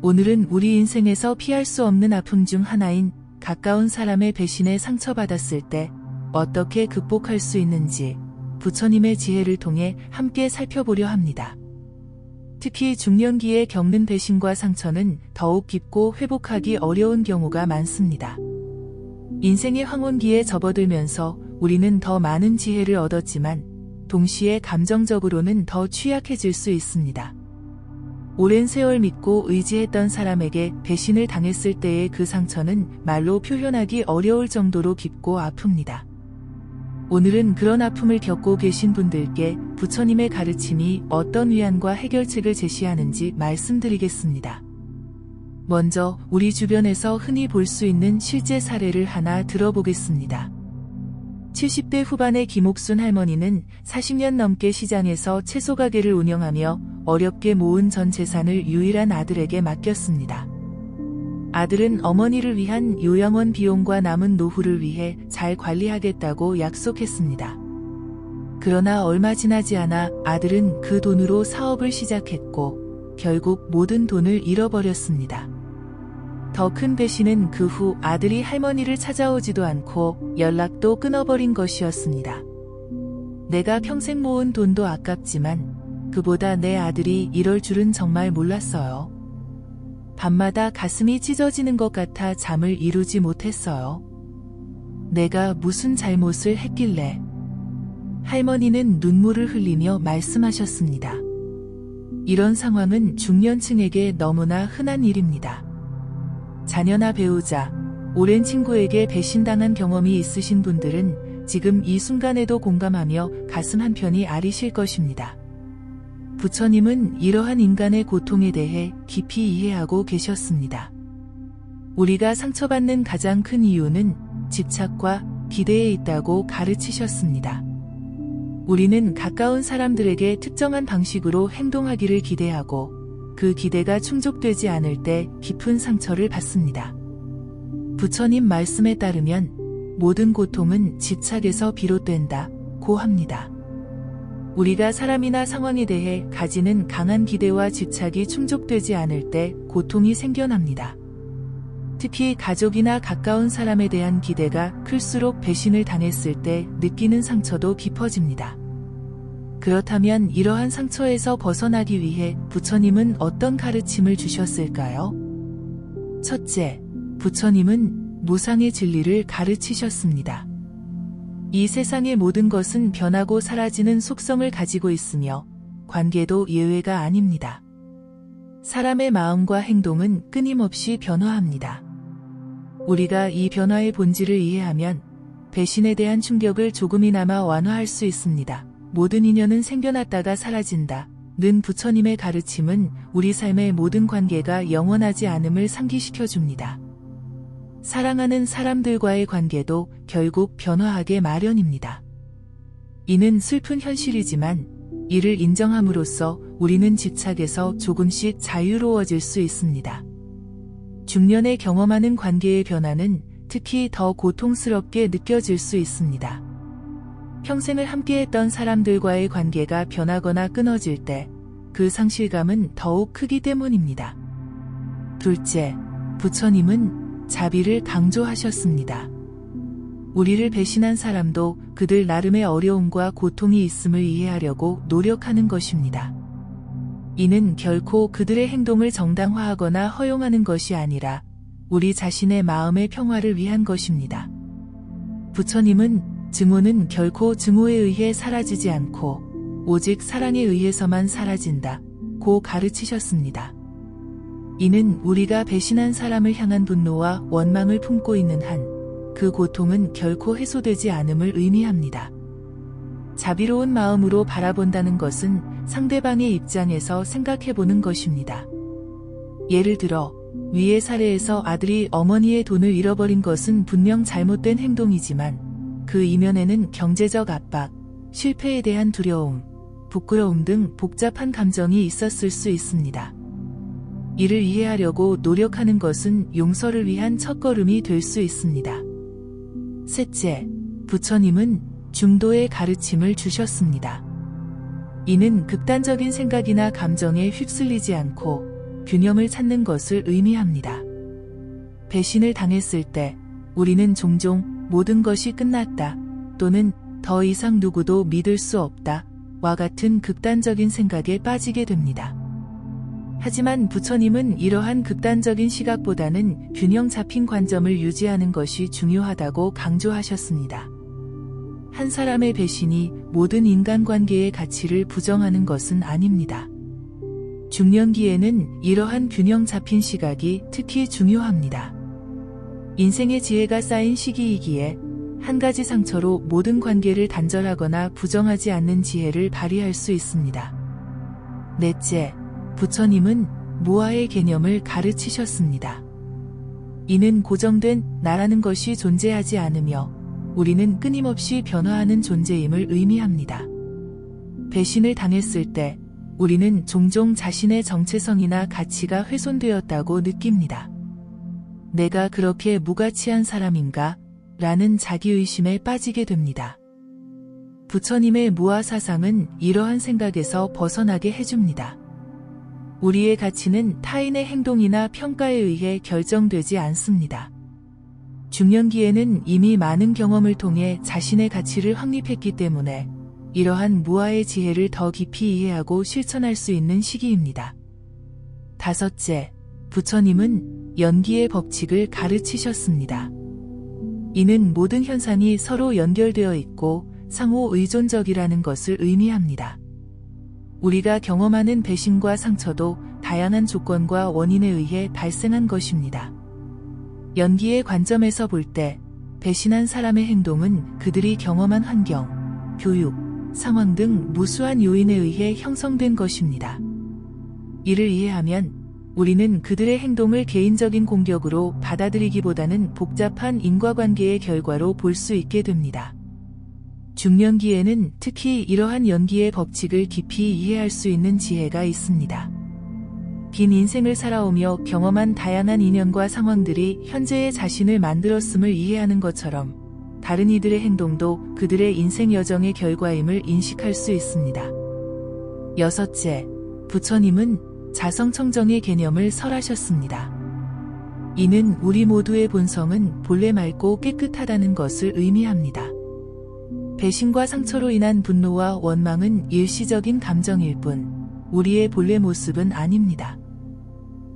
오늘은 우리 인생에서 피할 수 없는 아픔 중 하나인 가까운 사람의 배신에 상처받았을 때 어떻게 극복할 수 있는지 부처님의 지혜를 통해 함께 살펴보려 합니다. 특히 중년기에 겪는 배신과 상처는 더욱 깊고 회복하기 어려운 경우가 많습니다. 인생의 황혼기에 접어들면서 우리는 더 많은 지혜를 얻었지만 동시에 감정적으로는 더 취약해질 수 있습니다. 오랜 세월 믿고 의지했던 사람에게 배신을 당했을 때의 그 상처는 말로 표현하기 어려울 정도로 깊고 아픕니다. 오늘은 그런 아픔을 겪고 계신 분들께 부처님의 가르침이 어떤 위안과 해결책을 제시하는지 말씀드리겠습니다. 먼저 우리 주변에서 흔히 볼 수 있는 실제 사례를 하나 들어보겠습니다. 70대 후반의 김옥순 할머니는 40년 넘게 시장에서 채소 가게를 운영하며 어렵게 모은 전 재산을 유일한 아들에게 맡겼습니다. 아들은 어머니를 위한 요양원 비용과 남은 노후를 위해 잘 관리하겠다고 약속했습니다. 그러나 얼마 지나지 않아 아들은 그 돈으로 사업을 시작했고 결국 모든 돈을 잃어버렸습니다. 더 큰 배신은 그 후 아들이 할머니를 찾아오지도 않고 연락도 끊어버린 것이었습니다. 내가 평생 모은 돈도 아깝지만 그보다 내 아들이 이럴 줄은 정말 몰랐어요. 밤마다 가슴이 찢어지는 것 같아 잠을 이루지 못했어요. 내가 무슨 잘못을 했길래. 할머니는 눈물을 흘리며 말씀하셨습니다. 이런 상황은 중년층에게 너무나 흔한 일입니다. 자녀나 배우자, 오랜 친구에게 배신당한 경험이 있으신 분들은 지금 이 순간에도 공감하며 가슴 한편이 아리실 것입니다. 부처님은 이러한 인간의 고통에 대해 깊이 이해하고 계셨습니다. 우리가 상처받는 가장 큰 이유는 집착과 기대에 있다고 가르치셨습니다. 우리는 가까운 사람들에게 특정한 방식으로 행동하기를 기대하고 그 기대가 충족되지 않을 때 깊은 상처를 받습니다. 부처님 말씀에 따르면 모든 고통은 집착에서 비롯된다고 합니다. 우리가 사람이나 상황에 대해 가지는 강한 기대와 집착이 충족되지 않을 때 고통이 생겨납니다. 특히 가족이나 가까운 사람에 대한 기대가 클수록 배신을 당했을 때 느끼는 상처도 깊어집니다. 그렇다면 이러한 상처에서 벗어나기 위해 부처님은 어떤 가르침을 주셨을까요? 첫째, 부처님은 무상의 진리를 가르치셨습니다. 이 세상의 모든 것은 변하고 사라지는 속성을 가지고 있으며 관계도 예외가 아닙니다. 사람의 마음과 행동은 끊임없이 변화합니다. 우리가 이 변화의 본질을 이해하면 배신에 대한 충격을 조금이나마 완화할 수 있습니다. 모든 인연은 생겨났다가 사라진다. 는 부처님의 가르침은 우리 삶의 모든 관계가 영원하지 않음을 상기시켜줍니다. 사랑하는 사람들과의 관계도 결국 변화하게 마련입니다. 이는 슬픈 현실이지만 이를 인정함으로써 우리는 집착에서 조금씩 자유로워질 수 있습니다. 중년에 경험하는 관계의 변화는 특히 더 고통스럽게 느껴질 수 있습니다. 평생을 함께했던 사람들과의 관계가 변하거나 끊어질 때 그 상실감은 더욱 크기 때문입니다. 둘째, 부처님은 자비를 강조하셨습니다. 우리를 배신한 사람도 그들 나름의 어려움과 고통이 있음을 이해하려고 노력하는 것입니다. 이는 결코 그들의 행동을 정당화하거나 허용하는 것이 아니라 우리 자신의 마음의 평화를 위한 것입니다. 부처님은 증오는 결코 증오에 의해 사라지지 않고 오직 사랑에 의해서만 사라진다고 가르치셨습니다. 이는 우리가 배신한 사람을 향한 분노와 원망을 품고 있는 한 그 고통은 결코 해소되지 않음을 의미합니다. 자비로운 마음으로 바라본다는 것은 상대방의 입장에서 생각해보는 것입니다. 예를 들어 위의 사례에서 아들이 어머니의 돈을 잃어버린 것은 분명 잘못된 행동이지만 그 이면에는 경제적 압박, 실패에 대한 두려움, 부끄러움 등 복잡한 감정이 있었을 수 있습니다. 이를 이해하려고 노력하는 것은 용서를 위한 첫걸음이 될 수 있습니다. 셋째, 부처님은 중도의 가르침을 주셨습니다. 이는 극단적인 생각이나 감정에 휩쓸리지 않고 균형을 찾는 것을 의미합니다. 배신을 당했을 때 우리는 종종 모든 것이 끝났다 또는 더 이상 누구도 믿을 수 없다 와 같은 극단적인 생각에 빠지게 됩니다. 하지만 부처님은 이러한 극단적인 시각보다는 균형 잡힌 관점을 유지하는 것이 중요하다고 강조하셨습니다. 한 사람의 배신이 모든 인간관계의 가치를 부정하는 것은 아닙니다. 중년기에는 이러한 균형 잡힌 시각이 특히 중요합니다. 인생의 지혜가 쌓인 시기이기에 한 가지 상처로 모든 관계를 단절하거나 부정하지 않는 지혜를 발휘할 수 있습니다. 넷째, 부처님은 무아의 개념을 가르치셨습니다. 이는 고정된 나라는 것이 존재하지 않으며 우리는 끊임없이 변화하는 존재임을 의미합니다. 배신을 당했을 때 우리는 종종 자신의 정체성이나 가치가 훼손되었다고 느낍니다. 내가 그렇게 무가치한 사람인가? 라는 자기의심에 빠지게 됩니다. 부처님의 무아 사상은 이러한 생각에서 벗어나게 해줍니다. 우리의 가치는 타인의 행동이나 평가에 의해 결정되지 않습니다. 중년기에는 이미 많은 경험을 통해 자신의 가치를 확립했기 때문에 이러한 무아의 지혜를 더 깊이 이해하고 실천할 수 있는 시기입니다. 다섯째, 부처님은 연기의 법칙을 가르치셨습니다. 이는 모든 현상이 서로 연결되어 있고 상호 의존적이라는 것을 의미합니다. 우리가 경험하는 배신과 상처도 다양한 조건과 원인에 의해 발생한 것입니다. 연기의 관점에서 볼 때 배신한 사람의 행동은 그들이 경험한 환경, 교육, 상황 등 무수한 요인에 의해 형성된 것입니다. 이를 이해하면 우리는 그들의 행동을 개인적인 공격으로 받아들이기보다는 복잡한 인과관계의 결과로 볼 수 있게 됩니다. 중년기에는 특히 이러한 연기의 법칙을 깊이 이해할 수 있는 지혜가 있습니다. 긴 인생을 살아오며 경험한 다양한 인연과 상황들이 현재의 자신을 만들었음을 이해하는 것처럼 다른 이들의 행동도 그들의 인생 여정의 결과임을 인식할 수 있습니다. 여섯째, 부처님은 자성청정의 개념을 설하셨습니다. 이는 우리 모두의 본성은 본래 맑고 깨끗하다는 것을 의미합니다. 배신과 상처로 인한 분노와 원망은 일시적인 감정일 뿐 우리의 본래 모습은 아닙니다.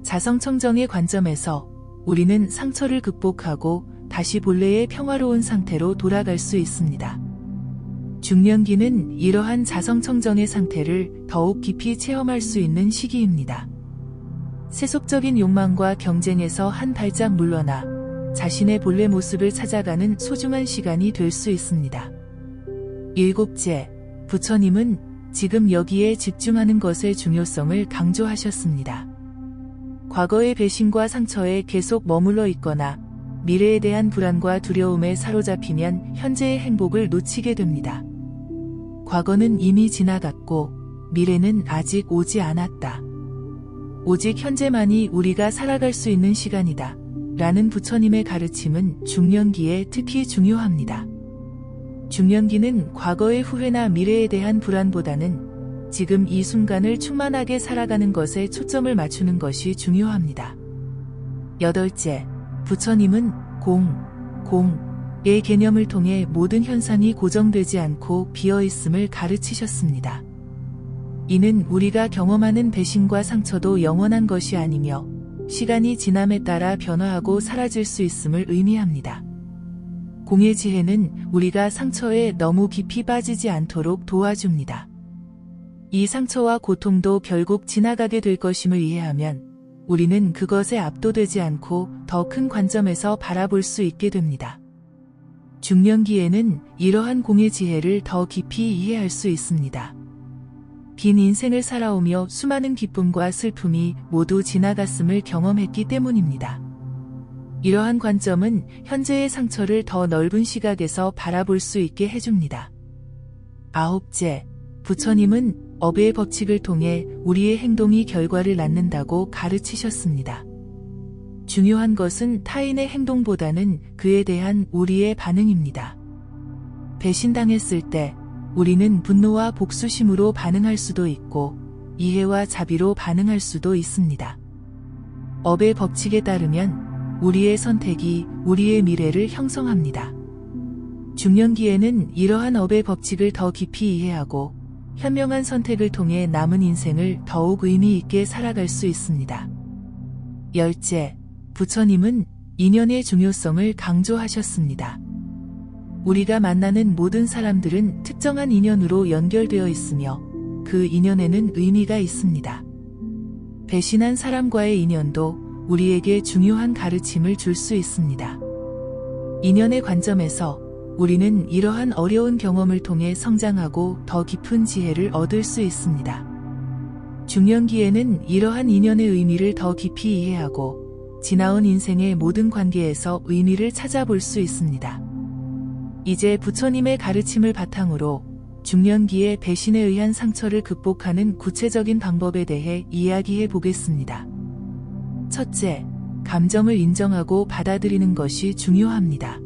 자성청정의 관점에서 우리는 상처를 극복하고 다시 본래의 평화로운 상태로 돌아갈 수 있습니다. 중년기는 이러한 자성청정의 상태를 더욱 깊이 체험할 수 있는 시기입니다. 세속적인 욕망과 경쟁에서 한 발짝 물러나 자신의 본래 모습을 찾아가는 소중한 시간이 될 수 있습니다. 일곱째, 부처님은 지금 여기에 집중하는 것의 중요성을 강조하셨습니다. 과거의 배신과 상처에 계속 머물러 있거나 미래에 대한 불안과 두려움에 사로잡히면 현재의 행복을 놓치게 됩니다. 과거는 이미 지나갔고 미래는 아직 오지 않았다. 오직 현재만이 우리가 살아갈 수 있는 시간이다. 라는 부처님의 가르침은 중년기에 특히 중요합니다. 중년기는 과거의 후회나 미래에 대한 불안보다는 지금 이 순간을 충만하게 살아가는 것에 초점을 맞추는 것이 중요합니다. 여덟째, 부처님은 공의 개념을 통해 모든 현상이 고정되지 않고 비어있음을 가르치셨습니다. 이는 우리가 경험하는 배신과 상처도 영원한 것이 아니며 시간이 지남에 따라 변화하고 사라질 수 있음을 의미합니다. 공의 지혜는 우리가 상처에 너무 깊이 빠지지 않도록 도와줍니다. 이 상처와 고통도 결국 지나가게 될 것임을 이해하면 우리는 그것에 압도되지 않고 더 큰 관점에서 바라볼 수 있게 됩니다. 중년기에는 이러한 공의 지혜를 더 깊이 이해할 수 있습니다. 긴 인생을 살아오며 수많은 기쁨과 슬픔이 모두 지나갔음을 경험했기 때문입니다. 이러한 관점은 현재의 상처를 더 넓은 시각에서 바라볼 수 있게 해줍니다. 아홉째, 부처님은 업의 법칙을 통해 우리의 행동이 결과를 낳는다고 가르치셨습니다. 중요한 것은 타인의 행동보다는 그에 대한 우리의 반응입니다. 배신당했을 때 우리는 분노와 복수심으로 반응할 수도 있고 이해와 자비로 반응할 수도 있습니다. 업의 법칙에 따르면 우리의 선택이 우리의 미래를 형성합니다. 중년기에는 이러한 업의 법칙을 더 깊이 이해하고 현명한 선택을 통해 남은 인생을 더욱 의미 있게 살아갈 수 있습니다. 열째, 부처님은 인연의 중요성을 강조하셨습니다. 우리가 만나는 모든 사람들은 특정한 인연으로 연결되어 있으며 그 인연에는 의미가 있습니다. 배신한 사람과의 인연도 우리에게 중요한 가르침을 줄 수 있습니다. 인연의 관점에서 우리는 이러한 어려운 경험을 통해 성장하고 더 깊은 지혜를 얻을 수 있습니다. 중년기에는 이러한 인연의 의미를 더 깊이 이해하고 지나온 인생의 모든 관계에서 의미를 찾아볼 수 있습니다. 이제 부처님의 가르침을 바탕으로 중년기의 배신에 의한 상처를 극복하는 구체적인 방법에 대해 이야기해 보겠습니다. 첫째, 감정을 인정하고 받아들이는 것이 중요합니다.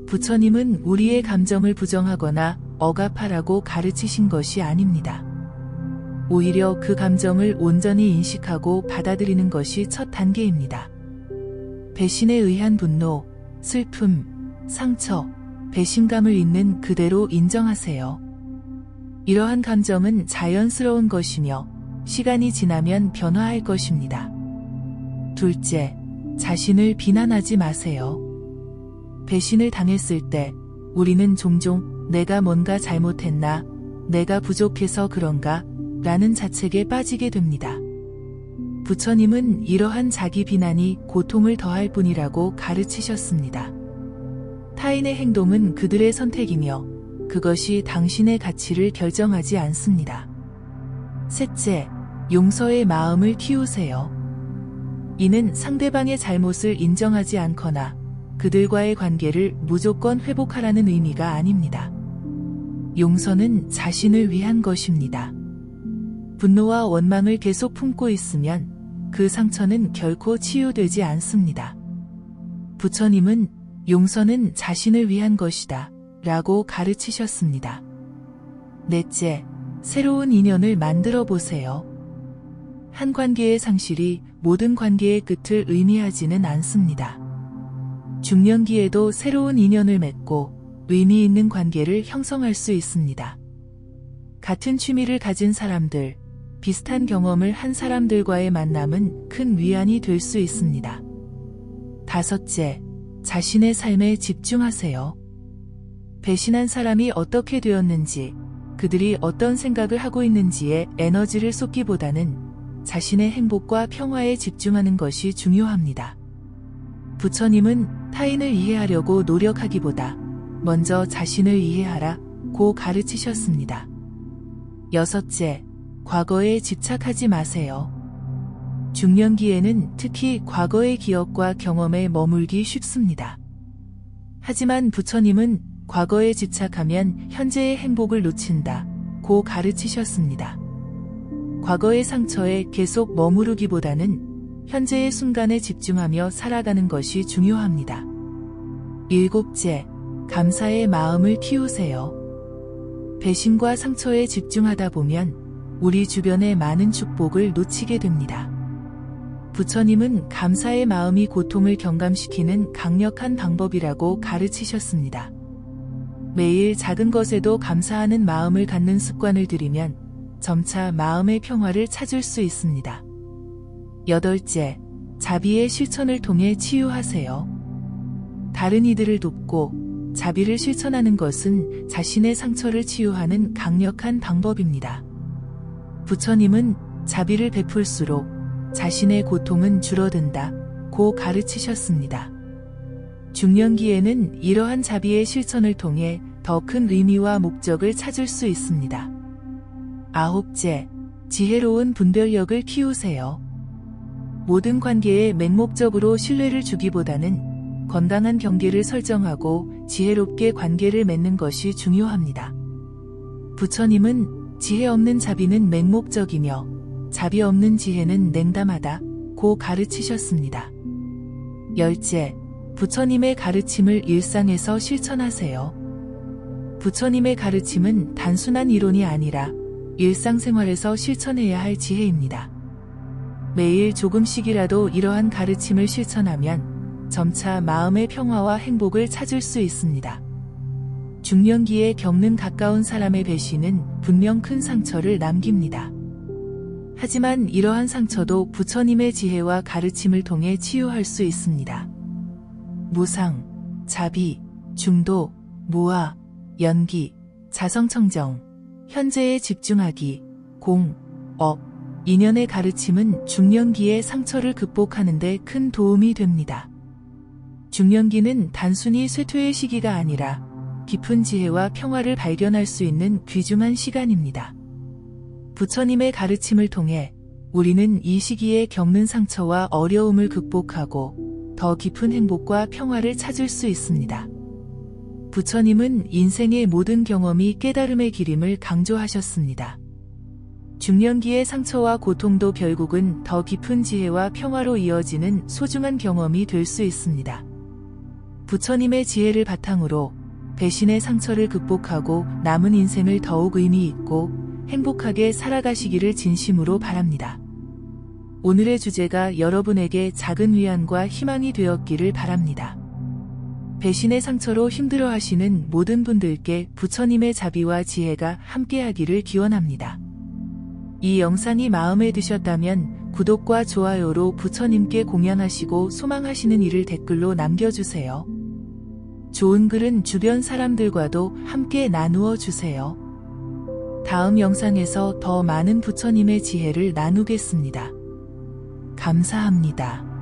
부처님은 우리의 감정을 부정하거나 억압하라고 가르치신 것이 아닙니다. 오히려 그 감정을 온전히 인식하고 받아들이는 것이 첫 단계입니다. 배신에 의한 분노, 슬픔, 상처, 배신감을 있는 그대로 인정하세요. 이러한 감정은 자연스러운 것이며 시간이 지나면 변화할 것입니다. 둘째, 자신을 비난하지 마세요. 배신을 당했을 때 우리는 종종 내가 뭔가 잘못했나, 내가 부족해서 그런가 라는 자책에 빠지게 됩니다. 부처님은 이러한 자기 비난이 고통을 더할 뿐이라고 가르치셨습니다. 타인의 행동은 그들의 선택이며 그것이 당신의 가치를 결정하지 않습니다. 셋째, 용서의 마음을 키우세요. 이는 상대방의 잘못을 인정하지 않거나 그들과의 관계를 무조건 회복하라는 의미가 아닙니다. 용서는 자신을 위한 것입니다. 분노와 원망을 계속 품고 있으면 그 상처는 결코 치유되지 않습니다. 부처님은 용서는 자신을 위한 것이다 라고 가르치셨습니다. 넷째, 새로운 인연을 만들어 보세요. 한 관계의 상실이 모든 관계의 끝을 의미하지는 않습니다. 중년기에도 새로운 인연을 맺고 의미 있는 관계를 형성할 수 있습니다. 같은 취미를 가진 사람들, 비슷한 경험을 한 사람들과의 만남은 큰 위안이 될 수 있습니다. 다섯째, 자신의 삶에 집중하세요. 배신한 사람이 어떻게 되었는지, 그들이 어떤 생각을 하고 있는지에 에너지를 쏟기보다는 자신의 행복과 평화에 집중하는 것이 중요합니다. 부처님은 타인을 이해하려고 노력하기보다 먼저 자신을 이해하라고 가르치셨습니다. 여섯째, 과거에 집착하지 마세요. 중년기에는 특히 과거의 기억과 경험에 머물기 쉽습니다. 하지만 부처님은 과거에 집착하면 현재의 행복을 놓친다고 가르치셨습니다. 과거의 상처에 계속 머무르기보다는 현재의 순간에 집중하며 살아가는 것이 중요합니다. 일곱째, 감사의 마음을 키우세요. 배신과 상처에 집중하다 보면 우리 주변의 많은 축복을 놓치게 됩니다. 부처님은 감사의 마음이 고통을 경감시키는 강력한 방법이라고 가르치셨습니다. 매일 작은 것에도 감사하는 마음을 갖는 습관을 들이면 점차 마음의 평화를 찾을 수 있습니다. 여덟째, 자비의 실천을 통해 치유하세요. 다른 이들을 돕고 자비를 실천하는 것은 자신의 상처를 치유하는 강력한 방법입니다. 부처님은 자비를 베풀수록 자신의 고통은 줄어든다고 가르치셨습니다. 중년기에는 이러한 자비의 실천을 통해 더 큰 의미와 목적을 찾을 수 있습니다. 아홉째, 지혜로운 분별력을 키우세요. 모든 관계에 맹목적으로 신뢰를 주기보다는 건강한 경계를 설정하고 지혜롭게 관계를 맺는 것이 중요합니다. 부처님은 지혜 없는 자비는 맹목적이며 자비 없는 지혜는 냉담하다고 가르치셨습니다. 열째, 부처님의 가르침을 일상에서 실천하세요. 부처님의 가르침은 단순한 이론이 아니라 일상생활에서 실천해야 할 지혜입니다. 매일 조금씩이라도 이러한 가르침을 실천하면 점차 마음의 평화와 행복을 찾을 수 있습니다. 중년기에 겪는 가까운 사람의 배신은 분명 큰 상처를 남깁니다. 하지만 이러한 상처도 부처님의 지혜와 가르침을 통해 치유할 수 있습니다. 무상, 자비, 중도, 무아, 연기, 자성청정, 현재에 집중하기, 공, 업, 인연의 가르침은 중년기의 상처를 극복하는 데 큰 도움이 됩니다. 중년기는 단순히 쇠퇴의 시기가 아니라 깊은 지혜와 평화를 발견할 수 있는 귀중한 시간입니다. 부처님의 가르침을 통해 우리는 이 시기에 겪는 상처와 어려움을 극복하고 더 깊은 행복과 평화를 찾을 수 있습니다. 부처님은 인생의 모든 경험이 깨달음의 길임을 강조하셨습니다. 중년기의 상처와 고통도 결국은 더 깊은 지혜와 평화로 이어지는 소중한 경험이 될 수 있습니다. 부처님의 지혜를 바탕으로 배신의 상처를 극복하고 남은 인생을 더욱 의미 있고 행복하게 살아가시기를 진심으로 바랍니다. 오늘의 주제가 여러분에게 작은 위안과 희망이 되었기를 바랍니다. 배신의 상처로 힘들어하시는 모든 분들께 부처님의 자비와 지혜가 함께하기를 기원합니다. 이 영상이 마음에 드셨다면 구독과 좋아요로 부처님께 공양하시고 소망하시는 일을 댓글로 남겨주세요. 좋은 글은 주변 사람들과도 함께 나누어 주세요. 다음 영상에서 더 많은 부처님의 지혜를 나누겠습니다. 감사합니다.